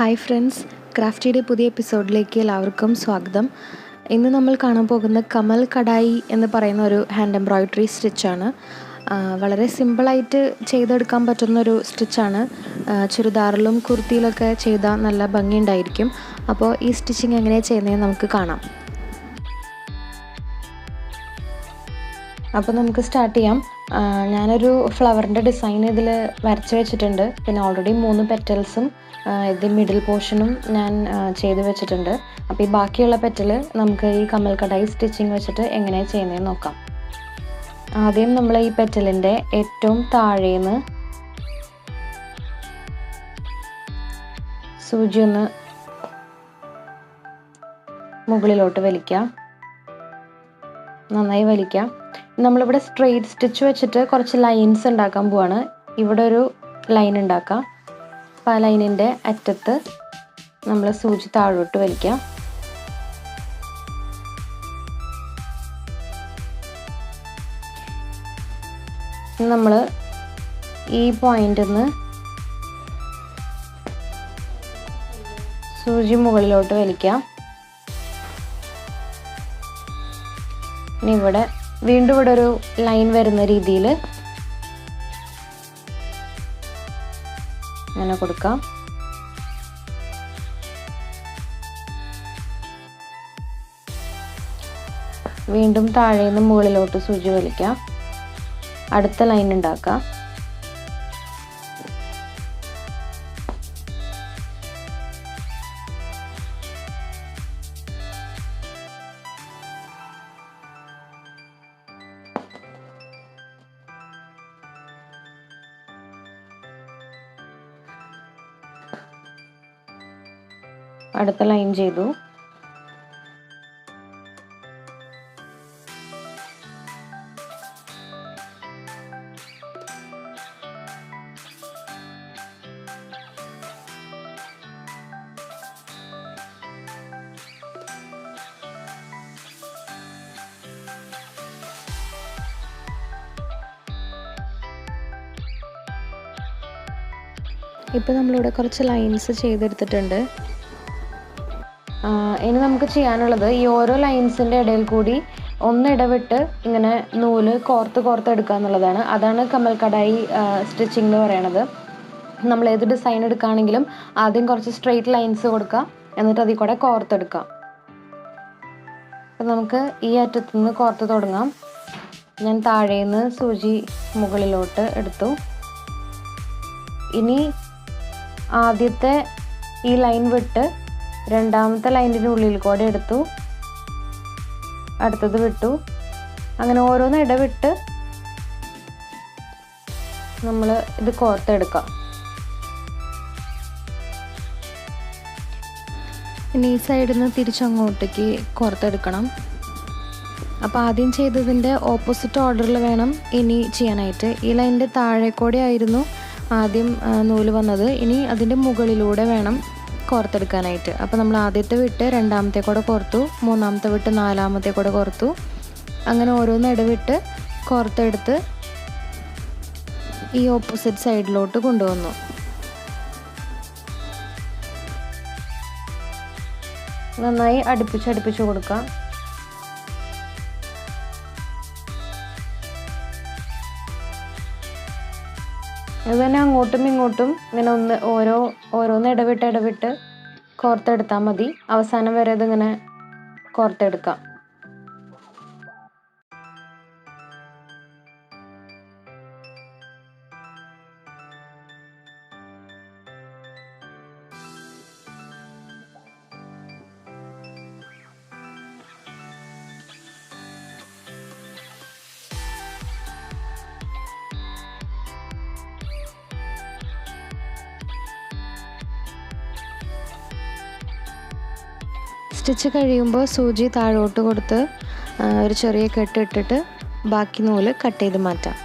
Hi friends, ക്രാഫ്റ്റിയുടെ പുതിയ എപ്പിസോഡിലേക്ക് എല്ലാവർക്കും സ്വാഗതം. ഇന്ന് നമ്മൾ കാണാൻ പോകുന്ന കമൽ കടായി എന്ന് പറയുന്ന ഒരു ഹാൻഡ് എംബ്രോയിഡറി സ്റ്റിച്ചാണ്. വളരെ സിമ്പിളായിട്ട് ചെയ്തെടുക്കാൻ പറ്റുന്നൊരു സ്റ്റിച്ചാണ്. ചുരിദാറിലും കുർത്തിയിലൊക്കെ ചെയ്താൽ നല്ല ഭംഗിയുണ്ടായിരിക്കും. അപ്പോൾ ഈ സ്റ്റിച്ചിങ് എങ്ങനെയാണ് ചെയ്യുന്നതെന്ന് നമുക്ക് കാണാം. അപ്പോൾ നമുക്ക് സ്റ്റാർട്ട് ചെയ്യാം. ഞാനൊരു ഫ്ലവറിൻ്റെ ഡിസൈൻ ഇതിൽ വരച്ച് വെച്ചിട്ടുണ്ട്. പിന്നെ ഓൾറെഡി 3 പെറ്റൽസും ഇത് മിഡിൽ പോർഷനും ഞാൻ ചെയ്ത് വെച്ചിട്ടുണ്ട്. അപ്പോൾ ഈ ബാക്കിയുള്ള പെറ്റൽ നമുക്ക് ഈ കമൽ കടായി സ്റ്റിച്ചിങ് വെച്ചിട്ട് എങ്ങനെയാണ് ചെയ്യുന്നതെന്ന് നോക്കാം. ആദ്യം നമ്മൾ ഈ പെറ്റലിൻ്റെ ഏറ്റവും താഴേന്ന് സൂചി ഒന്ന് മുകളിലോട്ട് വലിക്കുക, നന്നായി വലിക്കുക. നമ്മളിവിടെ സ്ട്രെയിറ്റ് സ്റ്റിച്ച് വെച്ചിട്ട് കുറച്ച് ലൈൻസ് ഉണ്ടാക്കാൻ പോവാണ്. ഇവിടെ ഒരു ലൈൻ ഉണ്ടാക്കാം. അപ്പോൾ ആ ലൈനിൻ്റെ അറ്റത്ത് നമ്മൾ സൂചി താഴോട്ട് വലിക്കുക. നമ്മൾ ഈ പോയിന്റിൽ നിന്ന് സൂചി മുകളിലോട്ട് വലിക്കുക. ഇനി ഇവിടെ വീണ്ടും ഇവിടെ ഒരു ലൈൻ വരുന്ന രീതിയിൽ അങ്ങനെ കൊടുക്കാം. വീണ്ടും താഴെ നിന്ന് മുകളിലോട്ട് സൂചി വലിക്കാം. അടുത്ത ലൈൻ ഉണ്ടാക്കാം. അടുത്ത ലൈൻ ചെയ്തു. ഇപ്പോൾ നമ്മളിവിടെ കുറച്ച് ലൈൻസ് ചെയ്തെടുത്തിട്ടുണ്ട്. ഇനി നമുക്ക് ചെയ്യാനുള്ളത് ഈ ഓരോ ലൈൻസിൻ്റെ ഇടയിൽ കൂടി ഇടവിട്ട് ഇങ്ങനെ നൂല് കോർത്ത് എടുക്കുക എന്നുള്ളതാണ്. അതാണ് കമൽ കടായി സ്റ്റിച്ചിങ് എന്ന് പറയണത്. നമ്മൾ ഏത് ഡിസൈൻ എടുക്കുകയാണെങ്കിലും ആദ്യം കുറച്ച് സ്ട്രെയിറ്റ് ലൈൻസ് കൊടുക്കുക, എന്നിട്ട് അതിൽ കൂടെ കോർത്തെടുക്കാം. അപ്പം നമുക്ക് ഈ അറ്റത്തു നിന്ന് കോർത്ത് തുടങ്ങാം. ഞാൻ താഴേന്ന് സൂചി മുകളിലോട്ട് എടുത്തു. ഇനി ആദ്യത്തെ ഈ ലൈൻ വിട്ട് രണ്ടാമത്തെ ലൈനിൻ്റെ ഉള്ളിൽ കൂടെ എടുത്തു, അടുത്തത് വിട്ടു. അങ്ങനെ ഓരോന്ന് ഇടവിട്ട് നമ്മൾ ഇത് കോർത്തെടുക്കാം. ഇനി ഈ സൈഡിൽ നിന്ന് തിരിച്ചങ്ങോട്ടേക്ക് കോർത്തെടുക്കണം. അപ്പോൾ ആദ്യം ചെയ്തതിൻ്റെ ഓപ്പോസിറ്റ് ഓർഡറിൽ വേണം ഇനി ചെയ്യാനായിട്ട്. ഈ ലൈനിൻ്റെ താഴെക്കൂടെ ആയിരുന്നു ആദ്യം നൂല് വന്നത്. ഇനി അതിൻ്റെ മുകളിലൂടെ വേണം കോർത്തെടുക്കാനായിട്ട്. അപ്പോൾ നമ്മൾ ആദ്യത്തെ വിട്ട് രണ്ടാമത്തെ കൂടെ കോർത്തു, മൂന്നാമത്തെ വിട്ട് നാലാമത്തെ കൂടെ കോർത്തു. അങ്ങനെ ഓരോന്ന് ഇടവിട്ട് കോർത്തെടുത്ത് ഈ ഓപ്പോസിറ്റ് സൈഡിലോട്ട് കൊണ്ടുവന്നു. നന്നായി അടുപ്പിച്ച് കൊടുക്കാം. ഇത് തന്നെ അങ്ങോട്ടും ഇങ്ങോട്ടും ഇങ്ങനെ ഓരോന്ന് ഇടവിട്ട് കോർത്തെടുത്താൽ മതി. അവസാനം വരെ ഇതിങ്ങനെ കോർത്തെടുക്കാം. സ്റ്റിച്ച് കഴിയുമ്പോൾ സൂചി താഴോട്ട് കൊടുത്ത് ഒരു ചെറിയ കെട്ടിട്ടിട്ട് ബാക്കി നൂല് കട്ട് ചെയ്ത് മാറ്റാം.